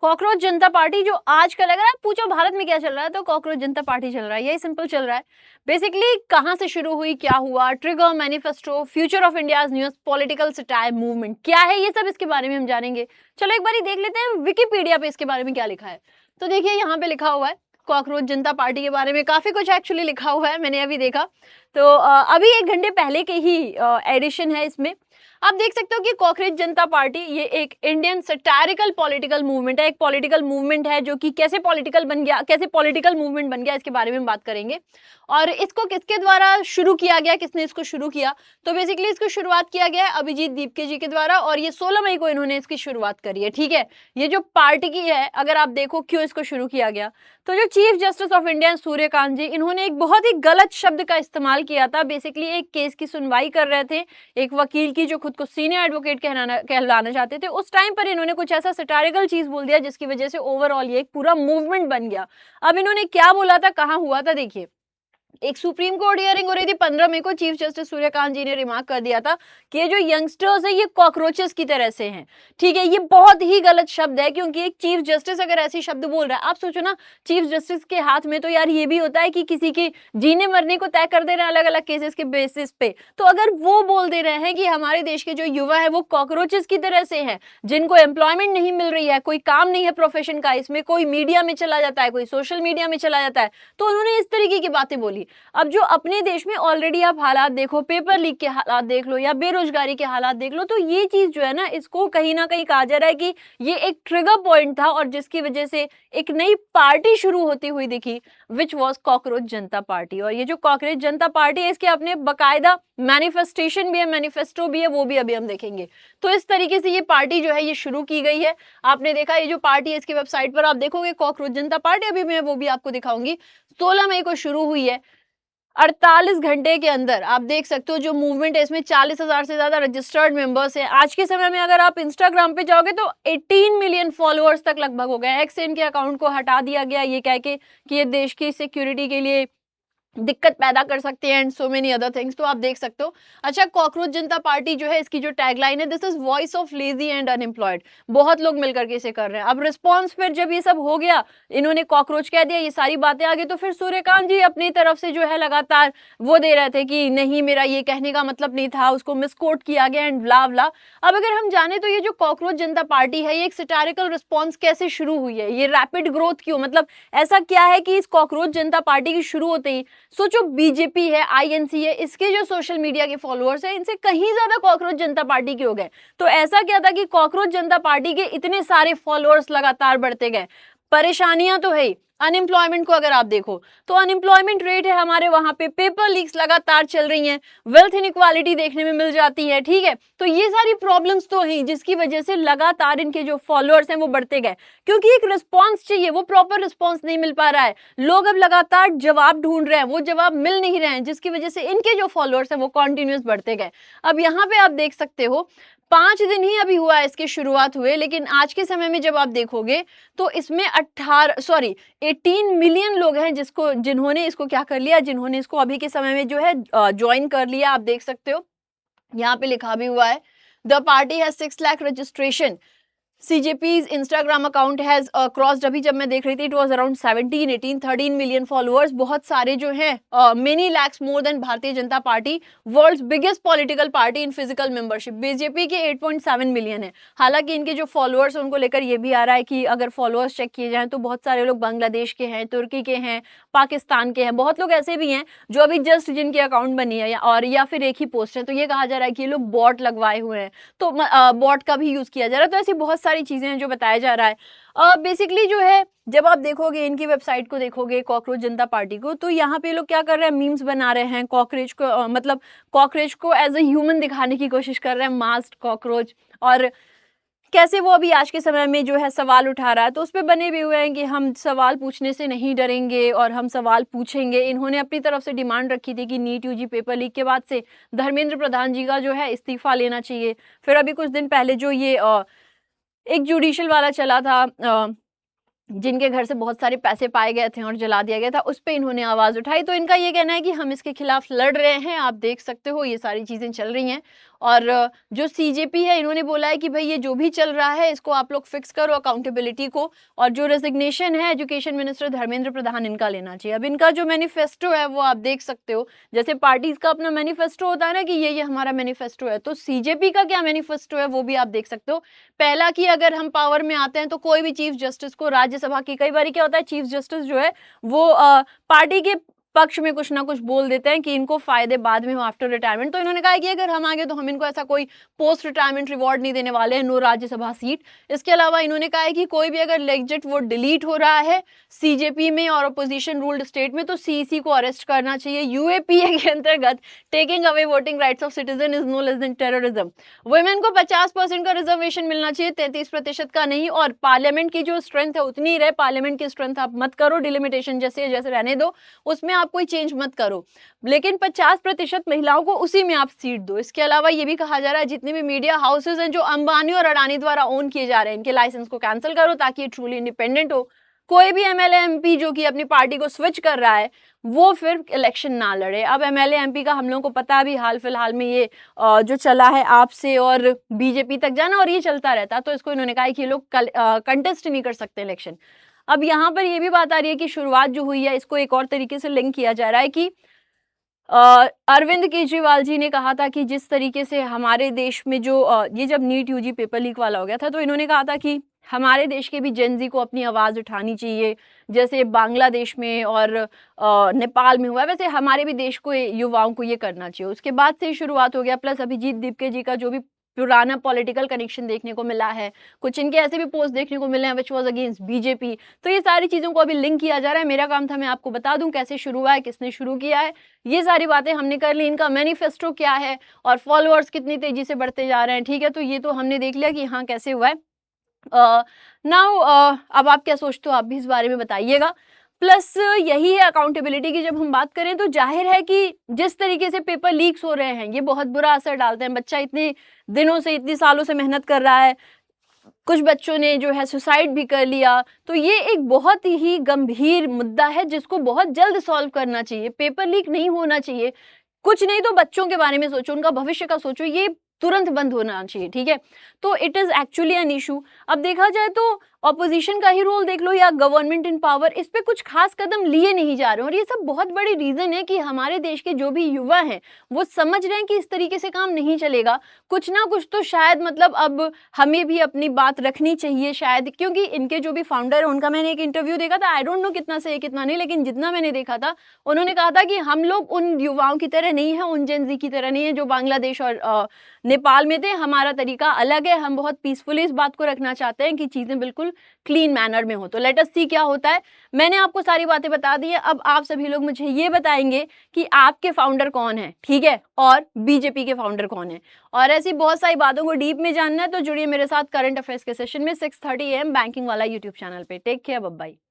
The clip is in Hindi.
कॉकरोच जनता पार्टी जो आजकल अगर आप पूछो भारत में क्या चल रहा है तो कॉकरोच जनता पार्टी चल रहा है, यही सिंपल चल रहा है। बेसिकली कहाँ से शुरू हुई, क्या हुआ, trigger, manifesto, future of India's news, political satire movement क्या है, ये सब इसके बारे में हम जानेंगे। चलो एक बारी देख लेते हैं विकिपीडिया पे इसके बारे में क्या लिखा है। तो देखिए यहाँ पे लिखा हुआ है कॉकरोच जनता पार्टी के बारे में काफी कुछ एक्चुअली लिखा हुआ है, मैंने अभी देखा। तो अभी 1 घंटे पहले के ही एडिशन है इसमें। आप देख सकते हो कि कॉकरोच जनता पार्टी ये एक इंडियन सटायरिकल पॉलिटिकल मूवमेंट है, एक पॉलिटिकल मूवमेंट है जो कि कैसे पॉलिटिकल बन गया, कैसे पॉलिटिकल मूवमेंट बन गया, इसके बारे में बात करेंगे। और इसको किसके द्वारा शुरू किया गया, किसने इसको शुरू किया, तो बेसिकली इसको शुरुआत किया गया है अभिजीत दीपके जी के द्वारा, और ये 16 मई को इन्होंने इसकी शुरुआत करी है। ठीक है, ये जो पार्टी की है, अगर आप देखो क्यों इसको शुरू किया गया, तो जो chief justice of India Suryakant ji, इन्होंने एक बहुत ही गलत शब्द का इस्तेमाल किया था। बेसिकली एक केस की सुनवाई कर रहे थे, एक वकील की जो खुद को सीनियर एडवोकेट कहलाना चाहते थे, उस टाइम पर इन्होंने कुछ ऐसा सटारिकल चीज बोल दिया जिसकी वजह से ओवरऑल ये एक पूरा मूवमेंट बन गया। अब इन्होंने क्या बोला था, कहाँ हुआ था, देखिए। एक सुप्रीम कोर्ट हियरिंग हो रही थी 15 मई को, चीफ जस्टिस सूर्यकांत जी ने रिमार्क कर दिया था कि ये जो यंगस्टर्स है ये कॉकरोचेस की तरह से हैं। ठीक है, ये बहुत ही गलत शब्द है, क्योंकि एक चीफ जस्टिस अगर ऐसी शब्द बोल रहा है, आप सोचो ना, चीफ जस्टिस के हाथ में तो यार ये भी होता है कि किसी के जीने मरने को तय कर दे रहे हैं अलग अलग केसेस के बेसिस पे। तो अगर वो बोल दे रहे हैं कि हमारे देश के जो युवा है वो कॉकरोचेस की तरह से हैं, जिनको एम्प्लॉयमेंट नहीं मिल रही है, कोई काम नहीं है प्रोफेशन का, इसमें कोई मीडिया में चला जाता है, कोई सोशल मीडिया में चला जाता है, तो उन्होंने इस तरीके की बातें बोली। अब जो अपने देश में ऑलरेडी आप हालात देखो, पेपर लीक के हालात देख लो या बेरोजगारी के हालात देख लो, तो ये चीज जो है ना, इसको कहीं ना कहीं कहा जा रहा है कि ये एक ट्रिगर पॉइंट था, और जिसकी वजह से एक नई पार्टी शुरू होती हुई दिखी, which was cockroach Janata party. और ये जो कॉकरोच जनता पार्टी है, इसके अपने बकायदा मैनिफेस्टेशन भी है, मैनिफेस्टो भी है, वो भी अभी हम देखेंगे। तो इस तरीके से ये पार्टी जो है ये शुरू की गई है। आपने देखा ये जो पार्टी है, इसकी वेबसाइट पर आप देखोगे कॉकरोच जनता पार्टी, अभी मैं वो भी आपको दिखाऊंगी, 16 मई को शुरू हुई है। 48 घंटे के अंदर आप देख सकते हो जो मूवमेंट है, इसमें 40,000 से ज्यादा रजिस्टर्ड मेंबर्स हैं। आज के समय में अगर आप इंस्टाग्राम पे जाओगे तो 18 मिलियन फॉलोअर्स तक लगभग हो गए। एक्स इनके अकाउंट को हटा दिया गया, ये कह के कि ये देश की सिक्योरिटी के लिए दिक्कत पैदा कर सकते हैं and so many other things. तो आप देख सकते हो। अच्छा, कॉकरोच जनता पार्टी जो है, इसकी जो टैगलाइन है, this is voice of lazy and unemployed. बहुत लोग मिलकर के इसे कर रहे हैं। अब रिस्पॉन्स फिर जब ये सब हो गया, इन्होंने कॉकरोच कह दिया, ये सारी बातें आ गई, तो फिर सूर्यकांत जी अपनी तरफ से जो है लगातार वो दे रहे थे कि नहीं, मेरा ये कहने का मतलब नहीं था, उसको मिसकोट किया गया एंड ब्ला ब्ला। अब अगर हम जाने तो ये जो कॉकरोच जनता पार्टी है, ये एक सटारिकल रिस्पॉन्स कैसे शुरू हुई है, ये रैपिड ग्रोथ क्यों, मतलब ऐसा क्या है कि इस कॉकरोच जनता पार्टी की शुरू होते ही सोचो, बीजेपी है, आईएनसी है, इसके जो सोशल मीडिया के फॉलोअर्स हैं, इनसे कहीं ज्यादा कॉकरोच जनता पार्टी के हो गए। तो ऐसा क्या था कि कॉकरोच जनता पार्टी के इतने सारे फॉलोअर्स लगातार बढ़ते गए। परेशानियां तो है, अनएम्प्लॉयमेंट को अगर आप देखो तो अनएम्प्लॉयमेंट रेट है हमारे वहां पे, पेपर लीक्स लगातार चल रही हैं, वेल्थ इनइक्वालिटी देखने में मिल जाती है। ठीक है, तो ये सारी प्रॉब्लम्स तो हैं, जिसकी वजह से लगातार इनके जो फॉलोअर्स हैं वो बढ़ते गए, क्योंकि एक रिस्पॉन्स चाहिए, वो प्रॉपर रिस्पॉन्स नहीं मिल पा रहा है। लोग अब लगातार जवाब ढूंढ रहे हैं, वो जवाब मिल नहीं रहे हैं, जिसकी वजह से इनके जो फॉलोअर्स हैं वो कॉन्टिन्यूस बढ़ते गए। अब यहाँ पे आप देख सकते हो 5 दिन ही अभी हुआ है इसकी शुरुआत हुए, लेकिन आज के समय में जब आप देखोगे तो इसमें 18 मिलियन लोग हैं जिन्होंने इसको क्या कर लिया, जिन्होंने इसको अभी के समय में जो है ज्वाइन कर लिया। आप देख सकते हो यहाँ पे लिखा भी हुआ है, the party has 6 lakh registration, CJP's Instagram account has crossed, अभी जब मैं देख रही थी it was around 13 million followers, बहुत सारे जो हैं many lakhs more than Bharatiya Janata Party, world's biggest political party in physical membership. BJP के 8.7 मिलियन है। हालांकि इनके जो फॉलोअर्स उनको लेकर ये भी आ रहा है कि अगर फॉलोअर्स चेक किए जाएं तो बहुत सारे लोग बांग्लादेश के हैं, तुर्की के हैं, पाकिस्तान के हैं, बहुत लोग ऐसे भी हैं जो अभी जस्ट जिनके अकाउंट बनी है या फिर एक ही पोस्ट है, तो ये कहा जा रहा है कि ये लोग बॉट लगवाए हुए हैं, तो बॉट का भी यूज किया जा रहा है। तो ऐसी बहुत सारी चीजें हैं जो बताया जा रहा है। बेसिकली जो है, जब आप देखोगे इनकी वेबसाइट को, देखोगे कॉकरोच जनता पार्टी को, तो यहाँ पे लोग क्या कर रहे हैं, मीम्स बना रहे हैं, कॉकरोच को मतलब कॉकरोच को एज ए ह्यूमन दिखाने की कोशिश कर रहे हैं, मास्ड कॉकरोच, और कैसे वो अभी आज के समय में जो है सवाल उठा रहा है, तो उस पर बने भी हुए हैं कि हम सवाल पूछने से नहीं डरेंगे और हम सवाल पूछेंगे। इन्होंने अपनी तरफ से डिमांड रखी थी कि नीट यूजी पेपर लीक के बाद से धर्मेंद्र प्रधान जी का जो है इस्तीफा लेना चाहिए। फिर अभी कुछ दिन पहले जो ये एक जुडिशियल वाला चला था, जिनके घर से बहुत सारे पैसे पाए गए थे और जला दिया गया था, उस पे इन्होंने आवाज उठाई। तो इनका ये कहना है कि हम इसके खिलाफ लड़ रहे हैं। आप देख सकते हो ये सारी चीजें चल रही हैं। और जो सीजेपी है इन्होंने बोला है कि भाई ये जो भी चल रहा है इसको आप लोग फिक्स करो अकाउंटेबिलिटी को, और जो रेजिग्नेशन है एजुकेशन मिनिस्टर धर्मेंद्र प्रधान इनका लेना चाहिए। अब इनका जो मैनिफेस्टो है वो आप देख सकते हो, जैसे पार्टीज का अपना मैनिफेस्टो होता है ना कि ये हमारा मैनिफेस्टो है, तो सीजेपी का क्या मैनिफेस्टो है वो भी आप देख सकते हो। पहला कि अगर हम पावर में आते हैं तो कोई भी चीफ जस्टिस को राज्यसभा की, कई बार क्या होता है चीफ जस्टिस जो है वो पार्टी के पक्ष में कुछ ना कुछ बोल देते हैं कि इनको फायदे बाद में हो आफ्टर रिटायरमेंट, तो इन्होंने कहा है कि अगर हम आगे तो हम इनको ऐसा कोई पोस्ट रिटायरमेंट रिवॉर्ड नहीं देने वाले हैं, नो राज्यसभा सीट। इसके अलावा इन्होंने कहा है कि कोई भी अगर लेजिट वोट डिलीट हो रहा है सीजेपी में और अपोजिशन रूल्ड स्टेट में तो सीईसी को अरेस्ट करना चाहिए। यूएपीए के अंतर्गत taking away voting rights of citizen is no less than terrorism. Women को 50% का रिजर्वेशन मिलना चाहिए, 33% का नहीं, और पार्लियामेंट की जो स्ट्रेंथ है उतनी ही रहे, पार्लियामेंट की स्ट्रेंथ आप मत करो, डिलिमिटेशन जैसे जैसे रहने दो, उसमें आप कोई चेंज मत करो, लेकिन 50% महिलाओं को उसी में आप सीट दो। इसके अलावा ये भी कहा जा रहा है जितने भी मीडिया हाउसेज हैं जो अंबानी और अडानी द्वारा ओन किए जा रहे हैं इनके लाइसेंस को कैंसिल करो ताकि ये ट्रूली इंडिपेंडेंट हो। कोई भी एमएलए एमपी जो कि अपनी पार्टी को स्विच कर रहा है वो फिर इलेक्शन ना लड़े। अब एमएलए एमपी का हम लोगों को पता है भी हाल फिलहाल में ये जो चला है आपसे और बीजेपी तक जाना और ये चलता रहता, तो इसको इन्होंने कहा है कि ये लोग कंटेस्ट नहीं कर सकते इलेक्शन। अब यहाँ पर ये भी बात आ रही है कि शुरुआत जो हुई है इसको एक और तरीके से लिंक किया जा रहा है कि अरविंद केजरीवाल जी ने कहा था कि जिस तरीके से हमारे देश में जो ये जब नीट यूजी पेपर लीक वाला हो गया था तो इन्होंने कहा था कि हमारे देश के भी जेनजी को अपनी आवाज़ उठानी चाहिए, जैसे बांग्लादेश में और नेपाल में हुआ है वैसे हमारे भी देश को युवाओं को ये करना चाहिए। उसके बाद से ही शुरुआत हो गया। प्लस अभिजीत दीपके जी का जो भी पुराना पॉलिटिकल कनेक्शन देखने को मिला है, कुछ इनके ऐसे भी पोस्ट देखने को मिले हैं विच वॉज अगेंस्ट बीजेपी, तो ये सारी चीज़ों को अभी लिंक किया जा रहा है। मेरा काम था मैं आपको बता दूं कैसे शुरू हुआ है, किसने शुरू किया है, ये सारी बातें हमने कर ली, इनका मैनिफेस्टो क्या है और फॉलोअर्स कितनी तेजी से बढ़ते जा रहे हैं। ठीक है, तो ये तो हमने देख लिया कि हाँ कैसे हुआ है। नाउ अब आप क्या सोचते हो, आप भी इस बारे में बताइएगा। प्लस यही है अकाउंटेबिलिटी की जब हम बात करें तो जाहिर है कि जिस तरीके से पेपर लीक्स हो रहे हैं ये बहुत बुरा असर डालते हैं। बच्चा इतने दिनों से इतने सालों से मेहनत कर रहा है, कुछ बच्चों ने जो है सुसाइड भी कर लिया, तो ये एक बहुत ही गंभीर मुद्दा है जिसको बहुत जल्द सॉल्व करना चाहिए। पेपर लीक नहीं होना चाहिए, कुछ नहीं तो बच्चों के बारे में सोचो, उनका भविष्य का सोचो, ये तुरंत बंद होना चाहिए। ठीक है, तो it is actually an issue. अब देखा जाए तो ऑपोजिशन का ही रोल देख लो या गवर्नमेंट इन पावर, इस पे कुछ खास कदम लिए नहीं जा रहे हैं और ये सब बहुत बड़ी रीजन है कि हमारे देश के जो भी युवा हैं वो समझ रहे हैं कि इस तरीके से काम नहीं चलेगा। कुछ ना कुछ तो शायद मतलब अब हमें भी अपनी बात रखनी चाहिए शायद, क्योंकि इनके जो भी फाउंडर है उनका मैंने एक इंटरव्यू देखा था, आई डोंट नो कितना सही कितना नहीं, लेकिन जितना मैंने देखा था उन्होंने कहा था कि हम लोग उन युवाओं की तरह नहीं है, उन जेनजी की तरह नहीं है जो बांग्लादेश और नेपाल में थे। हमारा तरीका अलग है, हम बहुत पीसफुली इस बात को रखना चाहते हैं कि चीजें बिल्कुल क्लीन मैनर में हो। तो लेट अस सी क्या होता है। मैंने आपको सारी बातें बता दी है, अब आप सभी लोग मुझे ये बताएंगे कि आपके फाउंडर कौन है, ठीक है, और बीजेपी के फाउंडर कौन है। और ऐसी बहुत सारी बातों को डीप में जानना है तो जुड़िए मेरे साथ करंट अफेयर्स के सेशन में 6:30 AM बैंकिंग वाला यूट्यूब चैनल पे। Take care, bye bye.